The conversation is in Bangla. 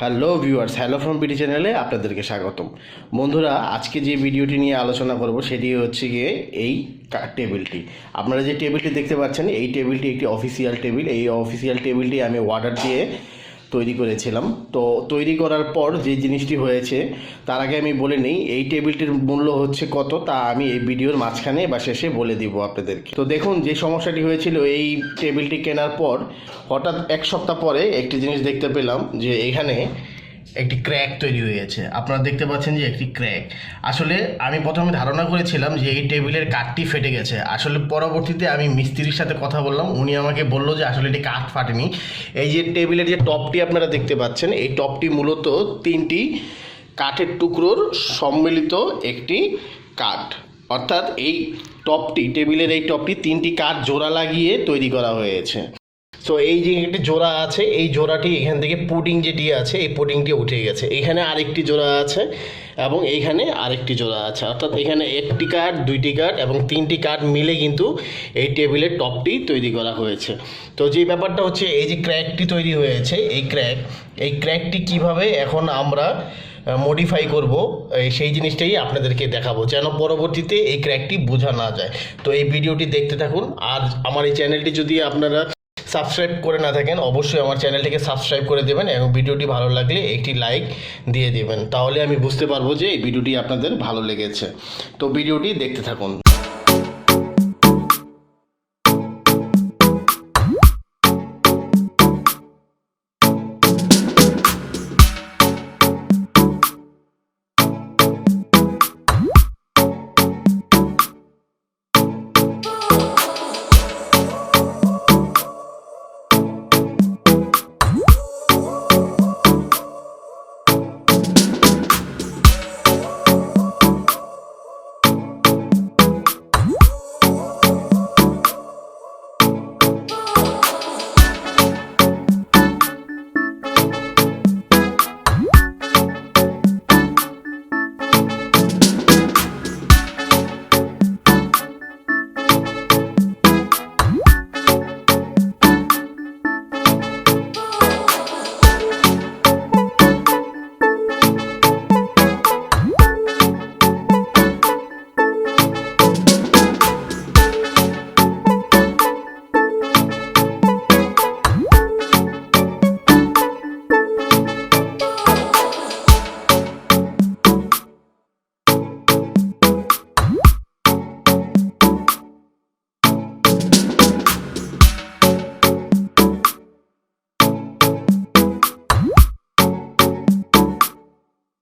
Hello viewers, hello from PT চ্যানেলে আপনাদেরকে স্বাগতম। বন্ধুরা, আজকে যে ভিডিওটি নিয়ে আলোচনা করব সেটি হচ্ছে গিয়ে এই টেবিলটি। আপনারা যে টেবিলটি দেখতে পাচ্ছেন, এই টেবিলটি একটি অফিসিয়াল টেবিল। এই অফিসিয়াল টেবিলটি আমি অর্ডার দিয়ে তৈরি করেছিলাম। তো তৈরি করার পর যে জিনিসটি হয়েছে তার আগে আমি বলে নিই এই টেবিলটির মূল্য হচ্ছে কত, তা আমি এই ভিডিওর মাঝখানে বা শেষে বলে দিব আপনাদেরকে। তো দেখুন, যে সমস্যাটি হয়েছিল এই টেবিলটি কেনার পর, হঠাৎ এক সপ্তাহ পরে একটি জিনিস দেখতে পেলাম যে এখানে একটি ক্র্যাক তৈরি হয়েছে। আপনারা দেখতে পাচ্ছেন যে একটি ক্র্যাক। আসলে আমি প্রথমে ধারণা করেছিলাম যে এই টেবিলের কাঠটি ফেটে গেছে। আসলে পরবর্তীতে আমি মিস্ত্রির সাথে কথা বললাম, উনি আমাকে বললো যে আসলে এটি কাঠ ফাটেনি। এই যে টেবিলের যে টপটি আপনারা দেখতে পাচ্ছেন, এই টপটি মূলত 3টি কাঠের টুকরোর সম্মিলিত একটি কাঠ। অর্থাৎ এই টপটি, টেবিলের এই টপটি 3টি কাঠ জোড়া লাগিয়ে তৈরি করা হয়েছে। সো এই যে একটি জোড়া আছে, এই জোড়াটি এখান থেকে পুডিং যেটি আছে এই পুডিংটি উঠে গেছে। এখানে আরেকটি জোড়া আছে এবং এইখানে আরেকটি জোড়া আছে। অর্থাৎ এখানে 1টি কাঠ, 2টি কাঠ এবং 3টি কাঠ মিলে কিন্তু এই টেবিলের টপটি তৈরি করা হয়েছে। তো যে ব্যাপারটা হচ্ছে, এই যে ক্র্যাকটি তৈরি হয়েছে, এই ক্র্যাকটি কিভাবে এখন আমরা মডিফাই করব সেই জিনিসটাই আপনাদেরকে দেখাবো, যেন পরবর্তীতে এই ক্র্যাকটি বোঝা না যায়। তো এই ভিডিওটি দেখতে থাকুন। আর আমার এই চ্যানেলটি যদি আপনারা সাবস্ক্রাইব করে না থাকেন, অবশ্যই আমার চ্যানেলটিকে সাবস্ক্রাইব করে দেবেন এবং ভিডিওটি ভালো লাগলে একটি লাইক দিয়ে দেবেন। তাহলে আমি বুঝতে পারবো যে এই ভিডিওটি আপনাদের ভালো লেগেছে। তো ভিডিওটি দেখতে থাকুন।